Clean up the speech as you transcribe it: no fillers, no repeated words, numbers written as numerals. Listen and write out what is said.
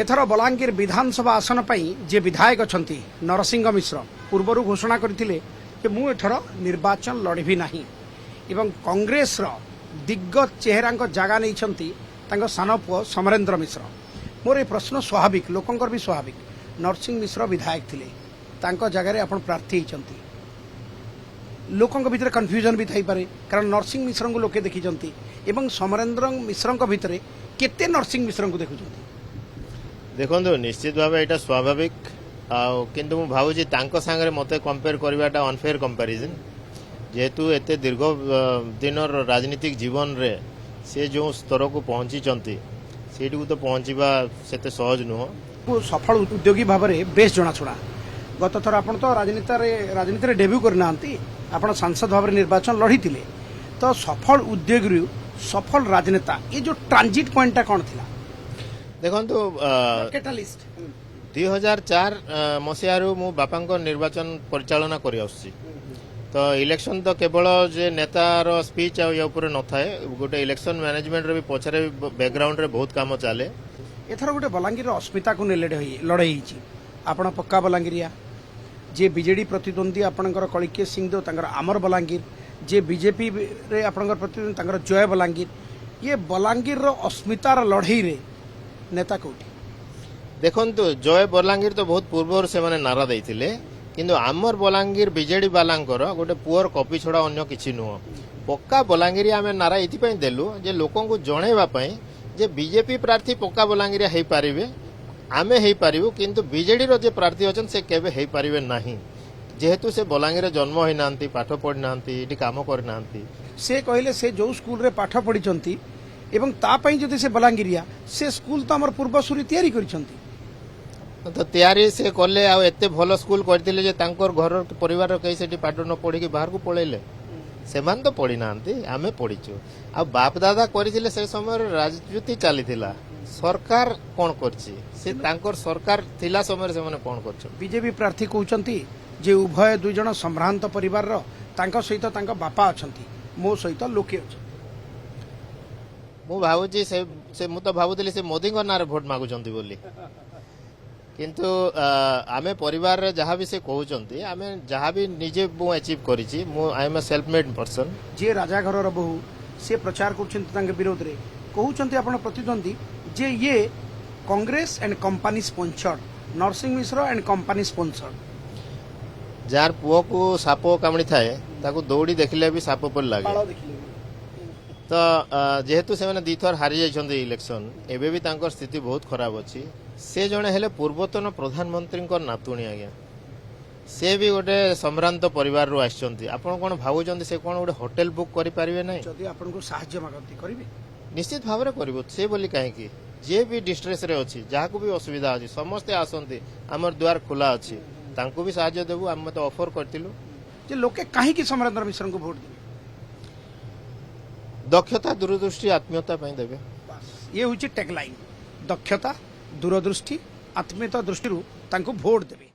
एथर बलांगीर विधानसभा आसन पर जे विधायक अच्छा नरसिंह मिश्र पूर्वर घोषणा करते मुझर निर्वाचन लड़बी ना एवं कांग्रेस दिग्गज चेहरा जगह नहीं सान पुओ समरेंद्र मिश्र। मोर ये प्रश्न स्वाभाविक लोकंर भी स्वाभाविक नरसिंह मिश्र विधायक थे जगह आप प्रार्थी होती लोकों भितर कन्फ्यूजन भी थी पारे कारण नरसिंह मिश्र को लोके देखी एवं समरेंद्र मिश्र भितर केते नरसिंह मिश्र को देखुं देखो निश्चित भाव यहाँ स्वाभाविक किंतु मु भावुची तांको सांगरे मते कंपेयर करवाटा अनफेयर कंपैरिजन जेहेतु एते दीर्घ दिन राजनीतिक जीवन रे से जो स्तर को पहुंची चंती सेठी को तो पहुंचीबा सेते सहज नुह। सफल उद्योगी भाव में बेस जनाशुना गत थर आप तो राजनीति रे डेब्यू करना आप सांसद भाव में निर्वाचन लड़ी तो सफल उद्योगी सफल राजनेता ये जो ट्रांजिट पॉइंटा कौन थी देखो 2004 मसीहारू मु बापा निर्वाचन परिचालना कर तो इलेक्शन तो केवल जे नेतार स्पीच या न थाए गोटे इलेक्शन मैनेजमेंट रे भी पछरे बैकग्राउंड रे बहुत काम चले। एथर गोटे बलांगीर अस्मिता को लड़े आपण पक्का बलांगीरिया जे बीजेडी प्रतिद्वंदी आपणकर कलिके सिंहदेव तांकर आमर बलांगीर जे बीजेपी रे आपणकर प्रतिद्वंदी जय बलांगीर ये बलांगीर रो अस्मितार लड़ई रे नेता कोठी देखंतु जय बलांगीर तो बहुत पूर्व से माने नारा देइथिले किंतु आमर बलांगीर बीजेडी बालांकर गोटे पुअर कॉपी छड़ा अन्य किछि नुह। पक्का बलांगीर आमे नारा एथि पई देलु जे लोकन को जणेबा पई जे बीजेपी प्रार्थी पक्का बलांगीर हेई पारिबे आमे हेई पारिबु किंतु बीजेडी रो जे प्रार्थी अछन से केबे हेई पारिबे नाही जेहेतु से बलांगीर जन्म होई नांती पाठ पढ़ी नांती एटी काम कर नांती से कहले से जो स्कूल रे पाठ पढ़ी चंती एवं ता पई जदि से बलांगीरिया से स्कूल तो हमर पूर्वसूरी तैयारी करिसंती तो तैयारी से कले आ एते भलो स्कूल करथिले जे तांकर घर परिवार कई सेठी पाठ न पढ़ी के बाहर को पळेले सेमान तो पढ़ी नांती आमे पढ़ीचु आ बाप दादा करिथिले से समय राजनीति चलीथिला सरकार कोन करछि से तांकर सरकार थिला समय से माने कोन करछ बीजेपी प्रार्थी कहउचंती जे उभय दुई जण संभ्रांत परिवार रो तांका सहित तांका बापा अछंती मो सहित लोके अछंती मु भावुची से मु तो भावुतली से मोदी को नारे वोट मागुचंती बोली किंतु आमे परिवार रे जहाँ भी से कहउचंती आमे जहाँ भी निजे मु अचीव करिछि मु I am a self made person जे राजा घर रो बहु से प्रचार करछंती तांके विरोध रे कहउचंती आपण प्रतिद्वंदी जे ये Congress and company sponsored Narasingha Mishra and company sponsored जार पुओ को साप कामड़ी थाए ताको दौड़ी देखले भी साप पर लागे तो जेहेतु से दी थर हारी जाइछन्ती इलेक्शन एबे भी तांकर स्थिति बहुत खराब अछि से जणे हेले पूर्वतन प्रधानमंत्री नातुणी आज्ञा से भी गोटे सम्भ्रांत परिवार रु आछन्ती आपण कोन भाबुचन्ती से कोन गोटे होटल बुक करि परिबे नै जदि आपण को सहाय्य मागंती करिवे निश्चित भाव में करबो से बोली काहे की जे भी डिस्ट्रेस रे अछि जाहाको भी असुविधा अछि समस्त आसन्ती हमर द्वार खुला अछि तांको भी सहाय्य देबो हम तो ऑफर करतिलु जे लोके काहे की समरेंद्र मिश्र को वोट देबे दक्षता दूरदृष्टि आत्मीयता पई देबे ये होची टैगलाइन दक्षता दूरदृष्टि आत्मीयता दृष्टि तांको वोट देबे।